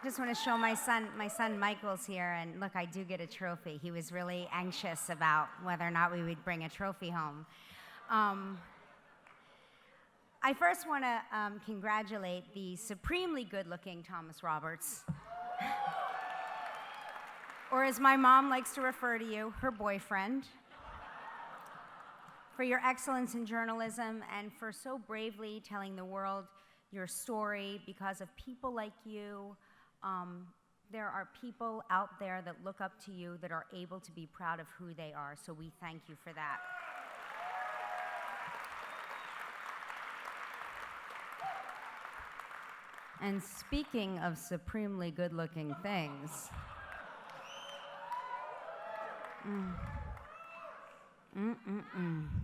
Just want to show my son Michael's here, and look, I do get a trophy. He was really anxious about whether or not we would bring a trophy home. I first want to congratulate the supremely good-looking Thomas Roberts, or as my mom likes to refer to you, her boyfriend, for your excellence in journalism and for so bravely telling the world your story. Because of people like you, there are people out there that look up to you that are able to be proud of who they are, so we thank you for that. And speaking of supremely good-looking things,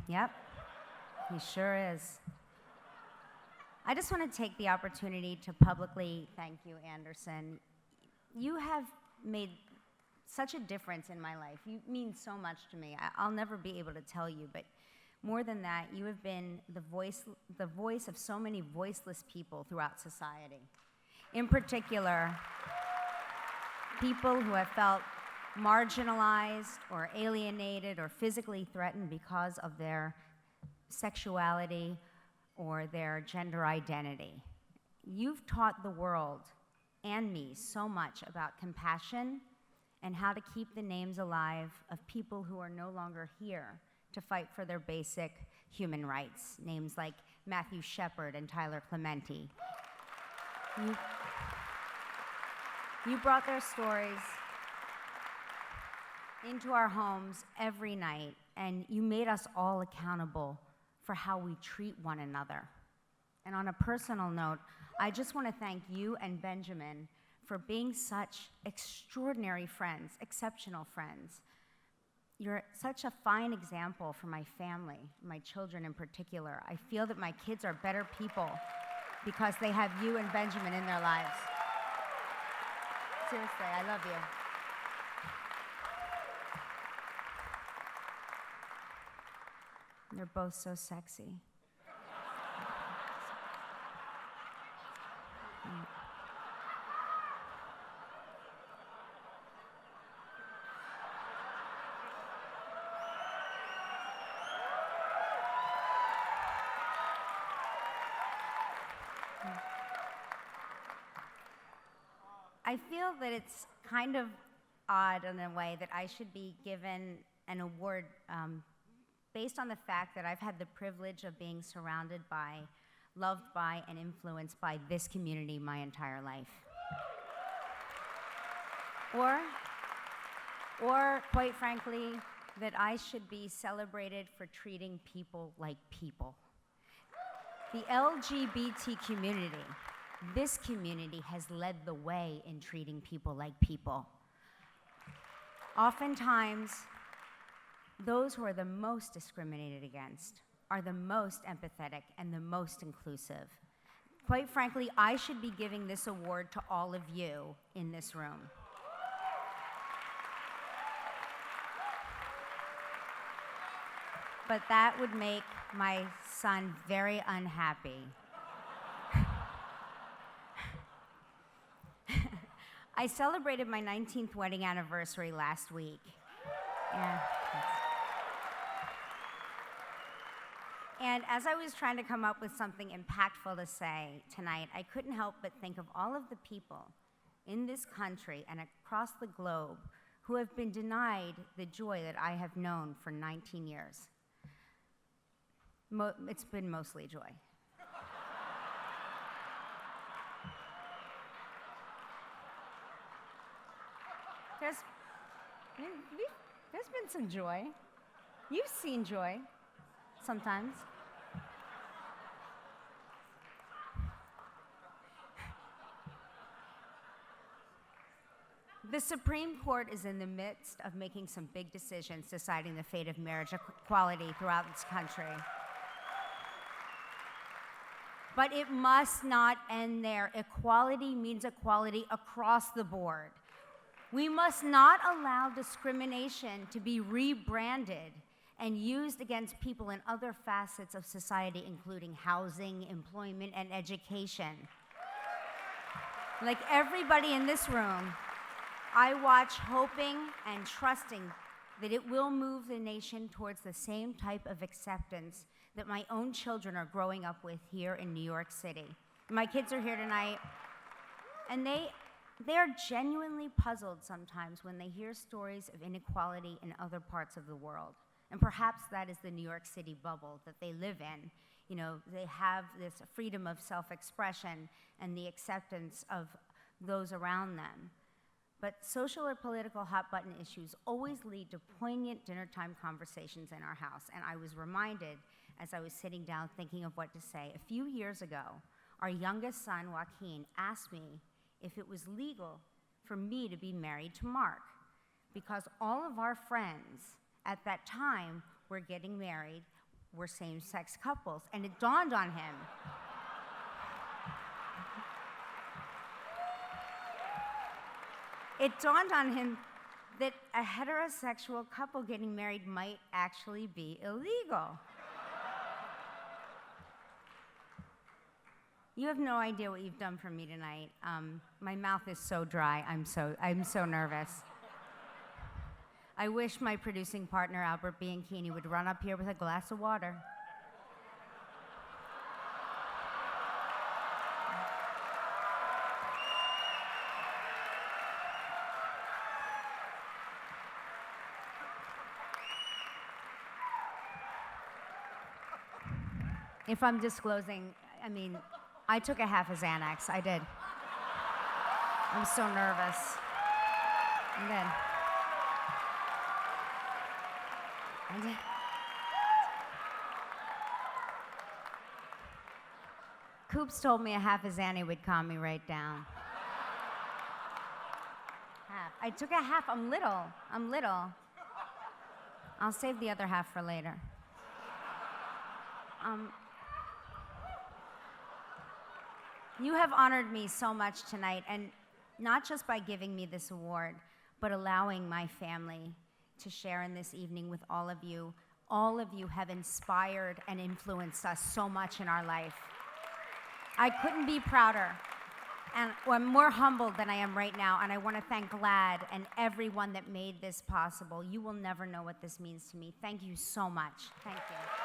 yep, he sure is. I just want to take the opportunity to publicly thank you, Anderson. You have made such a difference in my life. You mean so much to me. I'll never be able to tell you, but more than that, you have been the voice of so many voiceless people throughout society. In particular, people who have felt marginalized or alienated or physically threatened because of their sexuality or their gender identity. You've taught the world and me so much about compassion and how to keep the names alive of people who are no longer here to fight for their basic human rights, names like Matthew Shepard and Tyler Clementi. You brought their stories into our homes every night, and you made us all accountable for how we treat one another. And on a personal note, I just want to thank you and Benjamin for being such extraordinary friends, exceptional friends. You're such a fine example for my family, my children in particular. I feel that my kids are better people because they have you and Benjamin in their lives. Seriously, I love you. They're both so sexy. I feel that it's kind of odd in a way that I should be given an award based on the fact that I've had the privilege of being surrounded by, loved by, and influenced by this community my entire life. Or quite frankly, that I should be celebrated for treating people like people. The LGBT community, this community has led the way in treating people like people. Oftentimes, those who are the most discriminated against are the most empathetic and the most inclusive. Quite frankly, I should be giving this award to all of you in this room. But that would make my son very unhappy. I celebrated my 19th wedding anniversary last week. And as I was trying to come up with something impactful to say tonight, I couldn't help but think of all of the people in this country and across the globe who have been denied the joy that I have known for 19 years. It's been mostly joy. There's been some joy. You've seen joy sometimes. The Supreme Court is in the midst of making some big decisions deciding the fate of marriage equality throughout this country. But it must not end there. Equality means equality across the board. We must not allow discrimination to be rebranded and used against people in other facets of society, including housing, employment, and education. Like everybody in this room, I watch hoping and trusting that it will move the nation towards the same type of acceptance that my own children are growing up with here in New York City. My kids are here tonight, and they are genuinely puzzled sometimes when they hear stories of inequality in other parts of the world. And perhaps that is the New York City bubble that they live in. You know, they have this freedom of self-expression and the acceptance of those around them. But social or political hot-button issues always lead to poignant dinner-time conversations in our house. And I was reminded, as I was sitting down thinking of what to say, a few years ago, our youngest son, Joaquin, asked me if it was legal for me to be married to Mark, because all of our friends at that time were getting married, were same-sex couples, and it dawned on him. It dawned on him that a heterosexual couple getting married might actually be illegal. You have no idea what you've done for me tonight. My mouth is so dry. I'm so nervous. I wish my producing partner, Albert Bianchini, would run up here with a glass of water. If I'm disclosing, I mean, I took a half a Xanax. I did. I'm so nervous. I did. Coops told me a half a Xanny would calm me right down. Half. I took a half. I'm little. I'll save the other half for later. You have honored me so much tonight, and not just by giving me this award, but allowing my family to share in this evening with all of you. All of you have inspired and influenced us so much in our life. I couldn't be prouder, and I'm more humbled than I am right now, and I want to thank GLAAD and everyone that made this possible. You will never know what this means to me. Thank you so much. Thank you.